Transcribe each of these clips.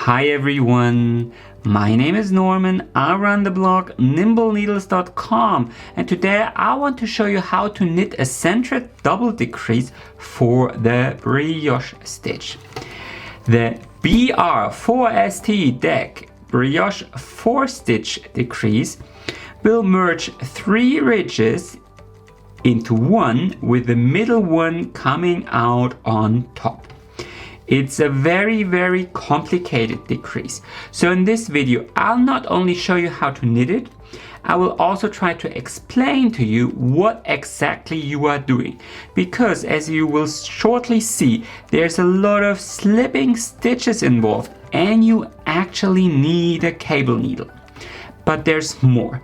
Hi everyone, my name is Norman. I run the blog nimbleneedles.com, and today I want to show you how to knit a centered double decrease for the brioche stitch. The br4st deck brioche 4-stitch decrease will merge 3 ridges into one, with the middle one coming out on top. It's a very complicated decrease. So in this video, I'll not only show you how to knit it, I will also try to explain to you what exactly you are doing. Because as you will shortly see, there's a lot of slipping stitches involved and you actually need a cable needle. But there's more.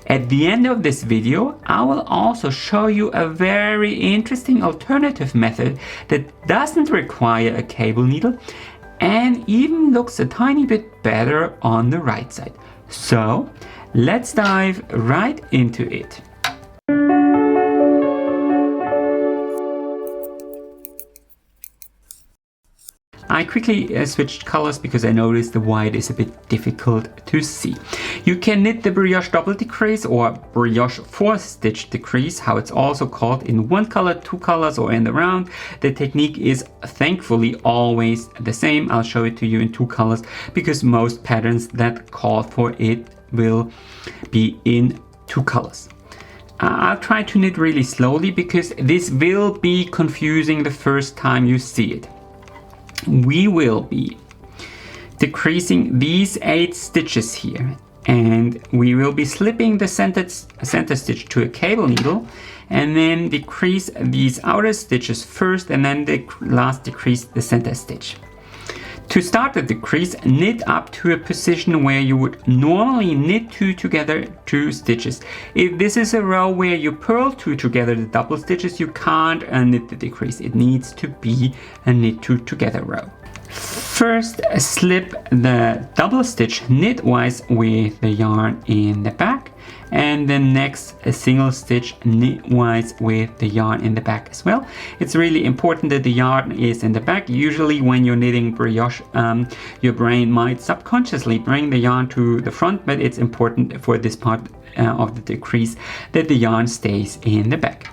At the end of this video, I will also show you a very interesting alternative method that doesn't require a cable needle and even looks a tiny bit better on the right side. So let's dive right into it. I quickly switched colors because I noticed the white is a bit difficult to see. You can knit the brioche double decrease or brioche 4-stitch decrease, how it's also called, in one color, 2 colors, or in the round. The technique is thankfully always the same. I'll show it to you in 2 colors because most patterns that call for it will be in 2 colors. I'll try to knit really slowly because this will be confusing the first time you see it. We will be decreasing these 8 stitches here, and we will be slipping the center stitch to a cable needle and then decrease these outer stitches first and then the last decrease the center stitch. To start the decrease, knit up to a position where you would normally knit 2 together 2 stitches. If this is a row where you purl 2 together the double stitches, you can't knit the decrease. It needs to be a knit 2 together row. First, slip the double stitch knitwise with the yarn in the back, and then next a single stitch knitwise with the yarn in the back as well. It's really important that the yarn is in the back. Usually when you're knitting brioche, your brain might subconsciously bring the yarn to the front, but it's important for this part of the decrease that the yarn stays in the back.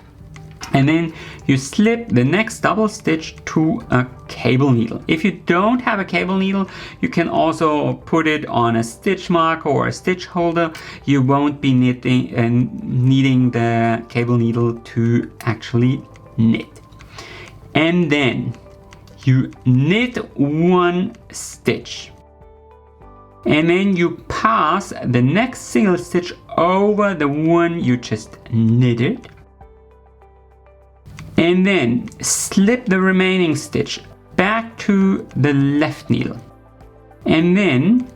And then you slip the next double stitch to a cable needle. If you don't have a cable needle, you can also put it on a stitch marker or a stitch holder. You won't be needing the cable needle to actually knit. And then you knit 1 stitch. And then you pass the next single stitch over the one you just knitted. And then slip the remaining stitch back to the left needle. And then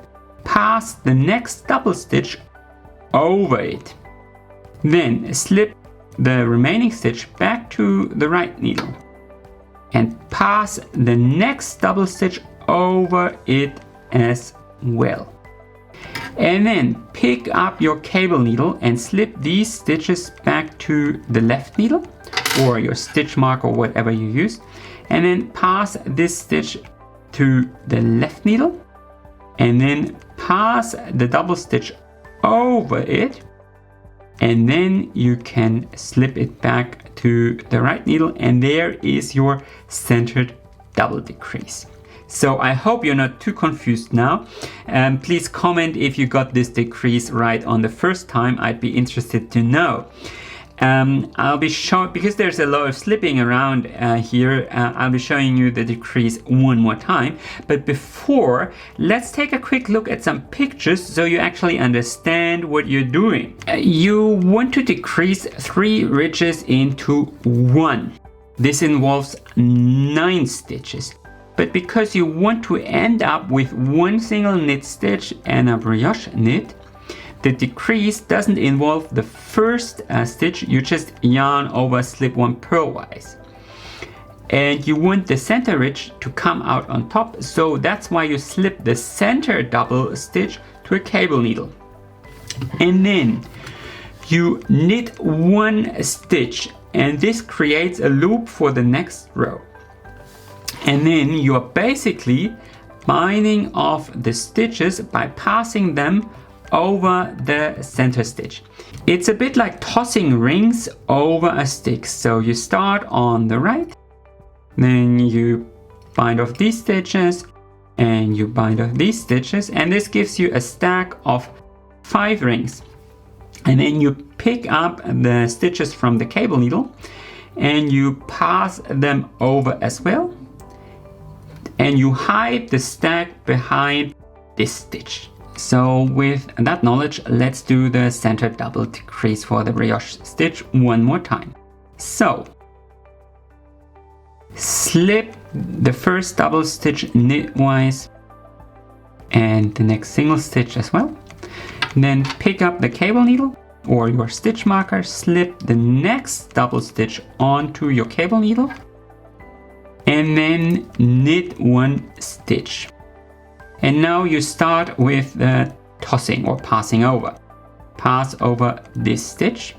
pass the next double stitch over it. Then slip the remaining stitch back to the right needle. And pass the next double stitch over it as well. And then pick up your cable needle and slip these stitches back to the left needle, or your stitch mark or whatever you use, and then pass this stitch to the left needle and then pass the double stitch over it, and then you can slip it back to the right needle, and there is your centered double decrease. So I hope you're not too confused now. Please comment if you got this decrease right on the first time. I'd be interested to know. I'll be showing, because there's a lot of slipping around here, I'll be showing you the decrease one more time. But before, let's take a quick look at some pictures so you actually understand what you're doing. You want to decrease 3 ridges into 1. This involves 9 stitches. But because you want to end up with 1 single knit stitch and a brioche knit, the decrease doesn't involve the first stitch. You just yarn over, slip 1 purlwise. And you want the center ridge to come out on top, so that's why you slip the center double stitch to a cable needle. And then you knit 1 stitch, and this creates a loop for the next row. And then you are basically binding off the stitches by passing them over the center stitch. It's a bit like tossing rings over a stick. So you start on the right, then you bind off these stitches, and you bind off these stitches, and this gives you a stack of 5 rings. And then you pick up the stitches from the cable needle and you pass them over as well, and you hide the stack behind this stitch. So with that knowledge, let's do the center double decrease for the brioche stitch one more time. So slip the first double stitch knitwise and the next single stitch as well. Then pick up the cable needle or your stitch marker, slip the next double stitch onto your cable needle, and then knit 1 stitch. And now you start with the tossing or passing over. Pass over this stitch,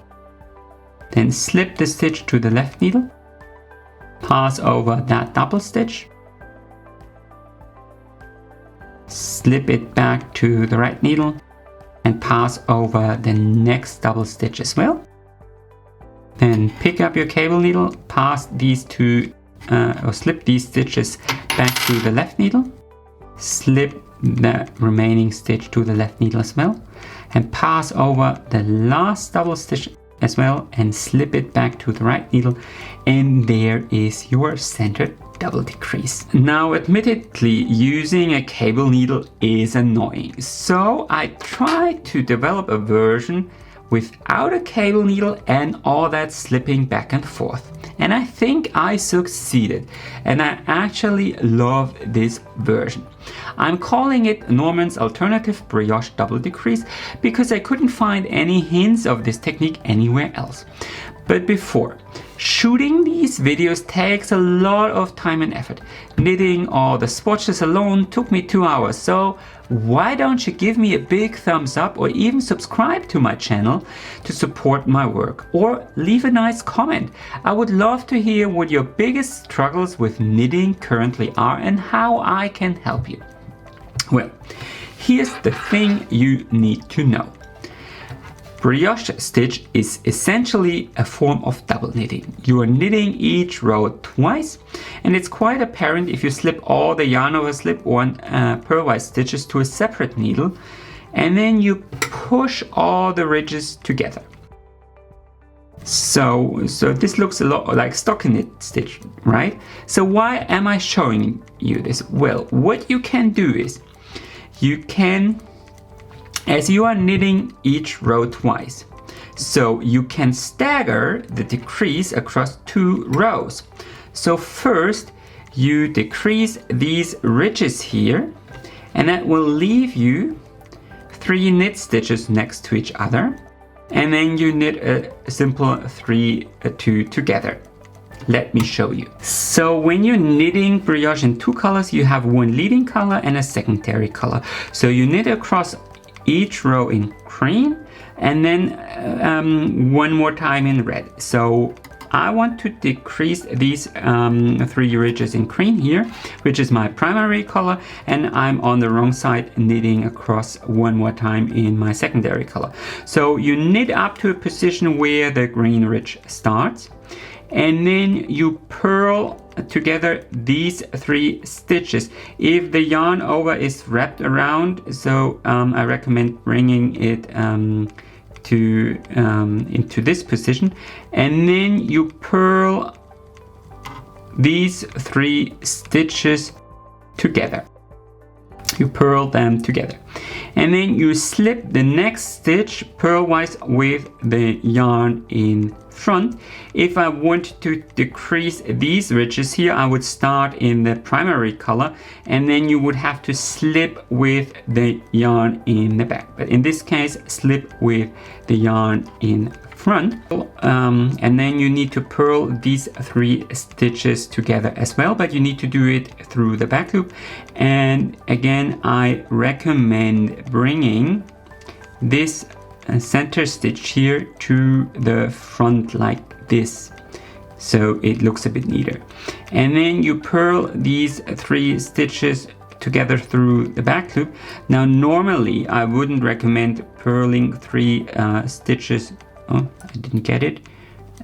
then slip the stitch to the left needle, pass over that double stitch, slip it back to the right needle, and pass over the next double stitch as well. Then pick up your cable needle, pass these two or slip these stitches back to the left needle, slip the remaining stitch to the left needle as well, and pass over the last double stitch as well and slip it back to the right needle, and there is your centered double decrease. Now admittedly, using a cable needle is annoying, so I tried to develop a version without a cable needle and all that slipping back and forth. And I think I succeeded, and I actually love this version. I'm calling it Norman's Alternative Brioche Double Decrease because I couldn't find any hints of this technique anywhere else. But before, shooting these videos takes a lot of time and effort. Knitting all the swatches alone took me 2 hours, so why don't you give me a big thumbs up or even subscribe to my channel to support my work, or leave a nice comment. I would love to hear what your biggest struggles with knitting currently are and how I can help you. Well, here's the thing you need to know. Brioche stitch is essentially a form of double knitting. You are knitting each row twice, and it's quite apparent if you slip all the yarn over slip on purlwise stitches to a separate needle, and then you push all the ridges together. So this looks a lot like stockinette stitch, right? So why am I showing you this? Well, what you can do is you can, as you are knitting each row twice, so you can stagger the decrease across 2 rows. So first you decrease these ridges here, and that will leave you 3 knit stitches next to each other, and then you knit a simple 3 2 together. Let me show you. So when you're knitting brioche in 2 colors, you have one leading color and a secondary color. So you knit across each row in green, and then one more time in red. So I want to decrease these 3 ridges in green here, which is my primary color, and I'm on the wrong side knitting across one more time in my secondary color. So you knit up to a position where the green ridge starts, and then you purl together these 3 stitches. If the yarn over is wrapped around, so I recommend bringing it into this position, and then you purl these 3 stitches together. You purl them together, and then you slip the next stitch purlwise with the yarn in front. If I want to decrease these ridges here, I would start in the primary color, and then you would have to slip with the yarn in the back. But in this case, slip with the yarn in front, and then you need to purl these 3 stitches together as well, but you need to do it through the back loop. And again, I recommend bringing this center stitch here to the front like this, so it looks a bit neater. And then you purl these 3 stitches together through the back loop. Now normally I wouldn't recommend purling 3 stitches. Oh, I didn't get it.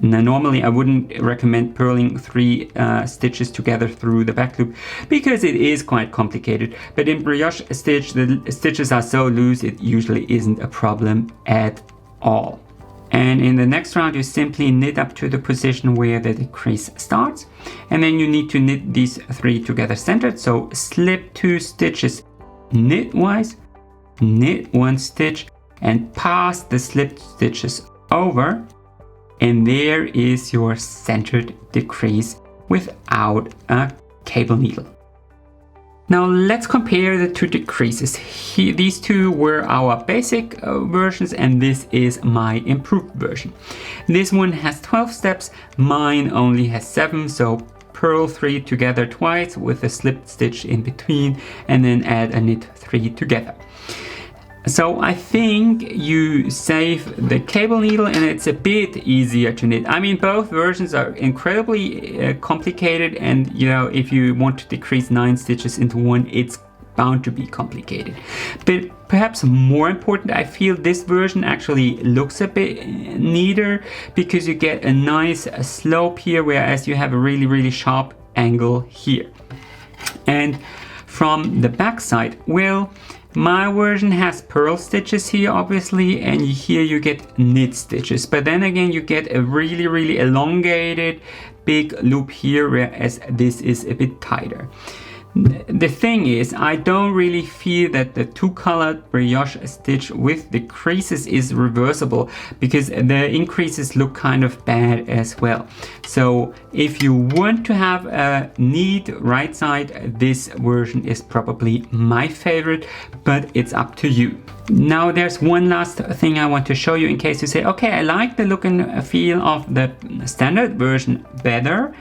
Now normally I wouldn't recommend purling 3 stitches together through the back loop because it is quite complicated. But in brioche stitch, the stitches are so loose it usually isn't a problem at all. And in the next round you simply knit up to the position where the decrease starts, and then you need to knit these 3 together centered. So slip 2 stitches knitwise, knit 1 stitch and pass the slipped stitches over, and there is your centered decrease without a cable needle. Now let's compare the 2 decreases. These 2 were our basic versions, and this is my improved version. This one has 12 steps, mine only has 7, so purl 3 together twice with a slipped stitch in between, and then add a knit 3 together. So I think you save the cable needle and it's a bit easier to knit. I mean, both versions are incredibly complicated, and you know, if you want to decrease 9 stitches into one, it's bound to be complicated. But perhaps more important, I feel this version actually looks a bit neater because you get a nice slope here, whereas you have a really sharp angle here. And from the back side, well, my version has purl stitches here obviously, and here you get knit stitches, but then again you get a really elongated big loop here, whereas this is a bit tighter. The thing is, I don't really feel that the 2-colored brioche stitch with the creases is reversible, because the increases look kind of bad as well. So if you want to have a neat right side, this version is probably my favorite, but it's up to you. Now there's one last thing I want to show you in case you say, okay, I like the look and feel of the standard version better,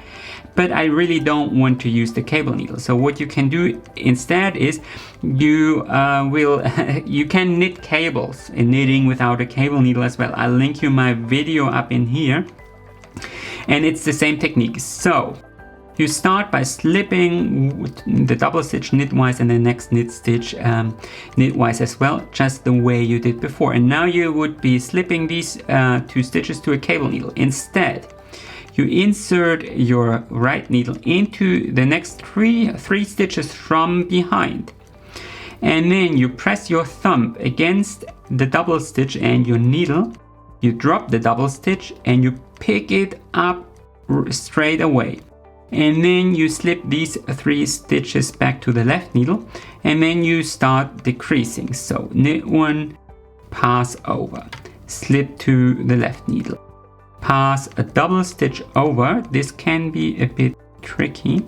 but I really don't want to use the cable needle. So what you can do instead is you you can knit cables in knitting without a cable needle as well. I'll link you my video up in here, and it's the same technique. So you start by slipping the double stitch knitwise and the next knit stitch knitwise as well, just the way you did before. And now you would be slipping these 2 stitches to a cable needle. Instead, you insert your right needle into the next three stitches from behind, and then you press your thumb against the double stitch and your needle. You drop the double stitch and you pick it up straight away, and then you slip these 3 stitches back to the left needle, and then you start decreasing. So knit 1, pass over, slip to the left needle, pass a double stitch over. This can be a bit tricky.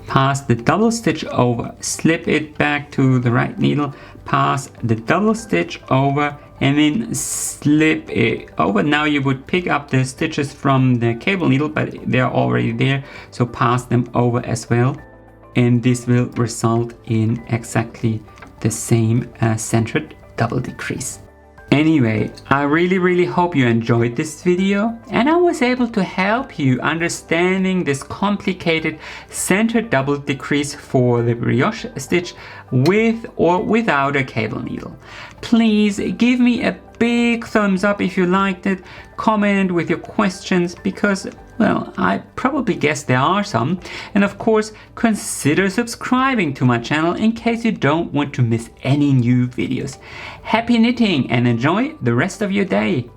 Pass the double stitch over, slip it back to the right needle, pass the double stitch over, and then slip it over. Now you would pick up the stitches from the cable needle, but they're already there, so pass them over as well, and this will result in exactly the same centered double decrease. Anyway, I really hope you enjoyed this video and I was able to help you understanding this complicated centered double decrease for the brioche stitch with or without a cable needle. Please give me a big thumbs up if you liked it, comment with your questions because, well, I probably guess there are some, and of course consider subscribing to my channel in case you don't want to miss any new videos. Happy knitting and enjoy the rest of your day!